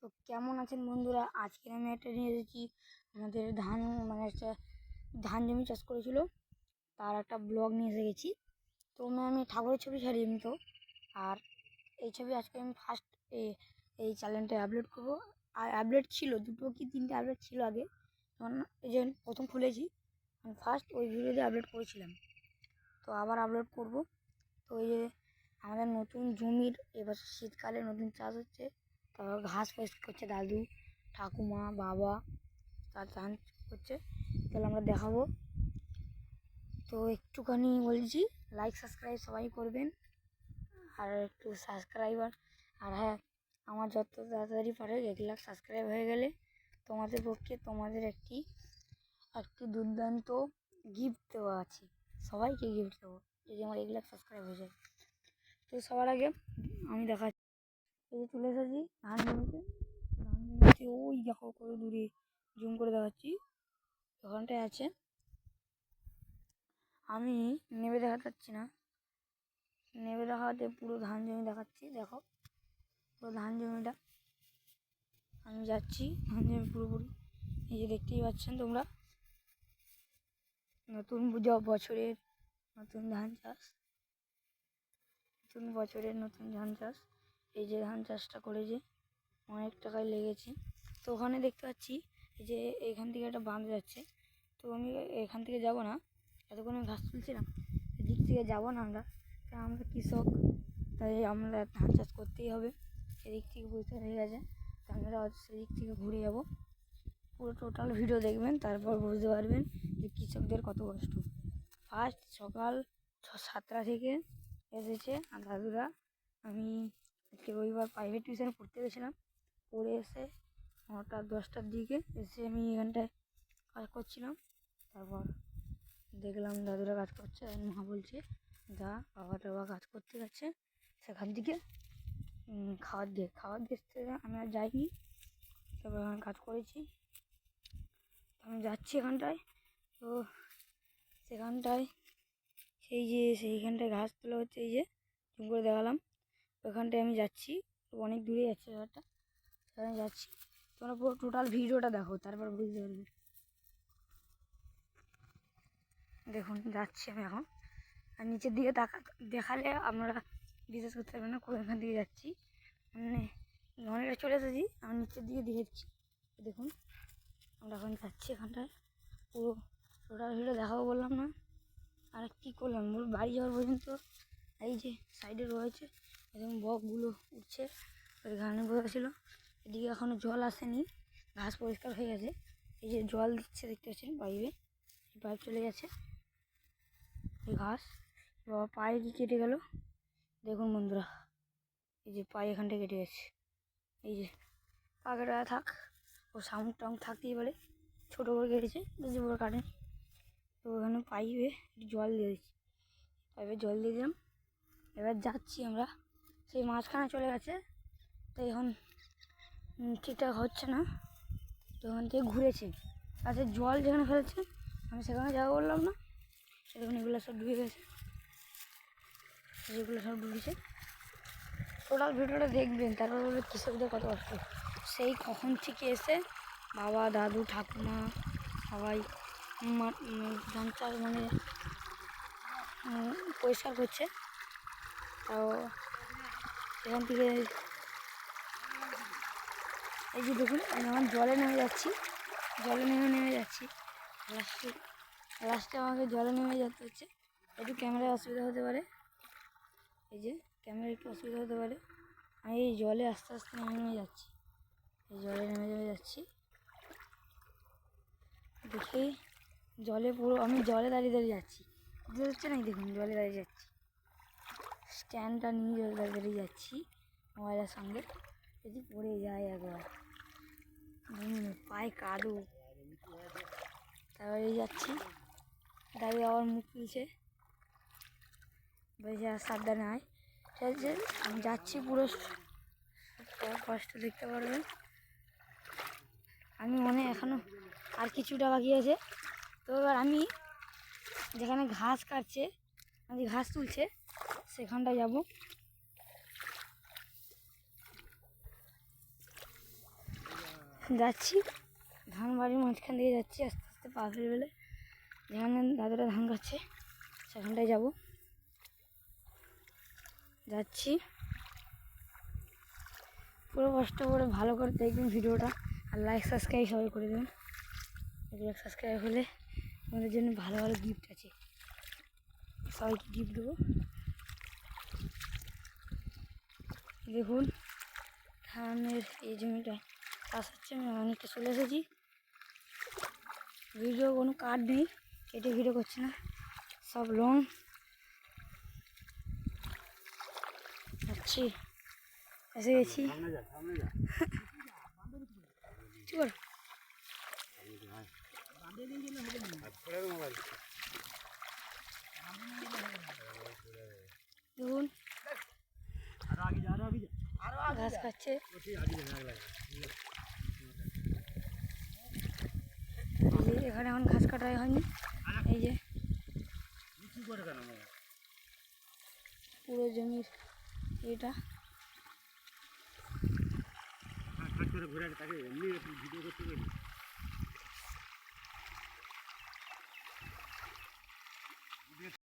তো কেমন আছেন বন্ধুরা? আজকে আমি একটা নিয়ে এসেছি আমাদের ধান, মানে একটা ধান জমি চাষ করেছিল তার একটা ব্লগ নিয়ে এসে গেছি। তো আমি ঠাকুরের ছবি ছাড়ি এমনি তো, আর এই ছবি আজকে আমি ফার্স্ট এই চ্যানেলটা আপলোড করবো। আর আপডেট ছিল দুটো কি তিনটে আপডেট ছিল আগে, তখন এই যে প্রথম খুলেছি আমি ফার্স্ট ওই ভিডিওতে আপলোড করেছিলাম, তো আবার আপলোড করব। তো এই যে আমাদের নতুন জমির এবার শীতকালে নতুন চাষ হচ্ছে, তারপর ঘাস পরিষ্কার করছে দাদু, ঠাকুমা, বাবা, তার চান করছে, তাহলে আমরা দেখাবো। তো একটুখানি বলছি, লাইক সাবস্ক্রাইব সবাই করবেন, আর একটু সাবস্ক্রাইবার, আর হ্যাঁ, আমার যত তাড়াতাড়ি পারে 1 লাখ সাবস্ক্রাইব হয়ে গেলে তোমাদের পক্ষে তোমাদের একটি দুর্দান্ত গিফট দেওয়া আছে। সবাইকে গিফট দেবো যদি আমার 1 লাখ সাবস্ক্রাইব হয়ে যায়। তো সবার আগে আমি দেখাচ্ছি, এই যে চলে এসেছি ধান জমিতে। ধান জমিতে ওই দেখো করে দূরে জুম করে দেখাচ্ছি, ওখানটায় আছে। আমি নেবে দেখাতে পারছি না, নেবে দেখাতে পুরো ধান জমি দেখাচ্ছি। দেখো পুরো ধান জমিটা, আমি যাচ্ছি ধান জমি পুরোপুরি। এই যে দেখতেই পাচ্ছেন তোমরা, নতুন বছরের নতুন ধান চাষ, নতুন বছরের নতুন ধান চাষ। এই যে ধান চাষটা করেছে অনেক টাকায় লেগেছে। তো ওখানে দেখতে পাচ্ছি এই যে এখান থেকে একটা বাঁধ যাচ্ছে, তো আমি এখান থেকে যাব না, এতক্ষণ ঘাস তুলছিলাম, এদিক থেকে যাব না আমরা, কারণ আমরা কৃষক, তাই আমরা ধান চাষ করতেই হবে। সেদিক থেকে বুঝতে হয়ে গেছে, তো আমরা সেদিক থেকে ঘুরে যাব। পুরো টোটাল ভিডিও দেখবেন, তারপর বুঝতে পারবেন যে কৃষকদের কত কষ্ট। ফার্স্ট সকাল 7টা থেকে এসেছে আর দাদুরা। আমি আজকে রবিবার প্রাইভেট টিউশনে পড়তে গেছিলাম, পড়ে এসে 9টা 10টার দিকে এসে আমি এখানটায় কাজ করছিলাম। তারপর দেখলাম দাদুরা কাজ করছে, আর মা বলছে যা, বাবা টাবা কাজ করতে গেছে, সেখান থেকে খাবার দেখতে আমি আর যাইনি। তারপর আমি কাজ করেছি, আমি যাচ্ছি এখানটায়। তো সেখানটায় সেইখানটায় ঘাস তোলা হচ্ছে, এই যে জুম করে দেখালাম, ওখানটায় আমি যাচ্ছি। অনেক দূরে যাচ্ছে ব্যাপারটা, সেখানে যাচ্ছি। তোমরা পুরো টোটাল ভিডিওটা দেখো, তারপর বুঝতে পারবে। দেখুন যাচ্ছি আমি এখন, আর নিচের দিকে দেখালে আপনারা বিশ্বাস করতে পারবেন না এখান দিকে যাচ্ছি, মানে অনেকটা চলে এসেছি। আমি নিচের দিকে দিচ্ছি, দেখুন আমরা এখন যাচ্ছি এখানটায়। পুরো টোটাল ভিডিও দেখাবো বললাম না, আর কী করলাম বাড়ি যাওয়ার পর্যন্ত। এই যে সাইডে রয়েছে এরকম বকগুলো উঠছে, ওই ঘানে বসেছিল। এদিকে এখনও জল আসেনি, ঘাস পরিষ্কার হয়ে গেছে। এই যে জল দিচ্ছে দেখতে পাচ্ছেন পাইপে, পাইপ চলে গেছে। এই ঘাস বাবা পায়ে কি কেটে গেল দেখুন বন্ধুরা, এই যে পায়ে এখানটা কেটে গেছে। এই যে পা কাটা থাক, ও শামুক টামুক থাকতেই পারে, ছোটো করে কেটেছে, বেশি বড় কাটেনি। তো ওখানে পাইপে জল দিয়ে দিচ্ছি, পাইপে জল দিয়ে দিলাম। এবার যাচ্ছি আমরা, সেই মাঝখানে চলে গেছে, তো এখন ঠিকঠাক হচ্ছে না, তো ওখান থেকে ঘুরেছে। আচ্ছা জল যেখানে ফেলেছে আমি সেখানে যাবো বললাম না, সেখানে এগুলো সব ডুবে গেছে, যেগুলো সব ডুবেছে। টোটাল ভিডিওটা দেখবেন, তারপর বলবে কৃষকদের কত কষ্ট। সেই কখন থেকে এসে বাবা, দাদু, ঠাকুমা সবাই ধান চাষ মানে পরিষ্কার করছে। তাও এখান থেকে এই যে দেখুন, আমি এখন জলে নেমে যাচ্ছি, জলে নেমে যাচ্ছি। লাস্টে আমাকে জলে নেমে যেতে হচ্ছে, একটু ক্যামেরায় অসুবিধা হতে পারে, এই যে ক্যামেরায় একটু অসুবিধা হতে পারে। আমি এই জলে আস্তে আস্তে নেমে যাচ্ছি, এই জলে নেমে যাচ্ছি। দেখি জলে পুরো আমি জলে দাঁড়িয়ে যাচ্ছি, বুঝতে হচ্ছে না? দেখুন জলে দাঁড়িয়ে যাচ্ছি, স্ট্যান্ডটা নিয়ে জলে দাঁড়িয়ে যাচ্ছি মোবাইলের সঙ্গে, যদি পড়ে যায় একবার পায়ে কাদু। তারপরে যাচ্ছি, দাঁড়িয়ে আবার মুখ তুলছে, বলছে আর সাবধানে আয়। ঠিক আছে, আমি যাচ্ছি, পুরো কষ্ট দেখতে পারবেন। আমি মনে এখনও আর কিছুটা বাকি আছে। তো এবার আমি যেখানে ঘাস কাটছে, আমি ঘাস তুলছে সেখানটায় যাব। যাচ্ছি ধান বাড়ির মাঝখান দিয়ে যাচ্ছি আস্তে আস্তে পা ফেলে ফেলে, যেখানে দাদারা ধান খাচ্ছে সেখানটায় যাব। যাচ্ছি, পুরো কষ্ট করে ভালো করে দেখবেন ভিডিওটা, আর লাইক সাবস্ক্রাইব সবাই করে দেবেন। লাইক সাবস্ক্রাইব হলে আমাদের জন্য ভালো ভালো গিফট আছে, সবাইকে গিফট দেবো। দেখুন ধানের এই জমিটা চাষ হচ্ছে, আমি অনেকটা চলে এসেছি। ভিডিও কোনো কাট নেই, কেটে ভিডিও করছে না, সব লং। যাচ্ছি, এসে গেছি। দেখুন ঘাস খাচ্ছে, এখানে এখন ঘাস কাটাই হয়নি। এই যে পুরো জমির এটা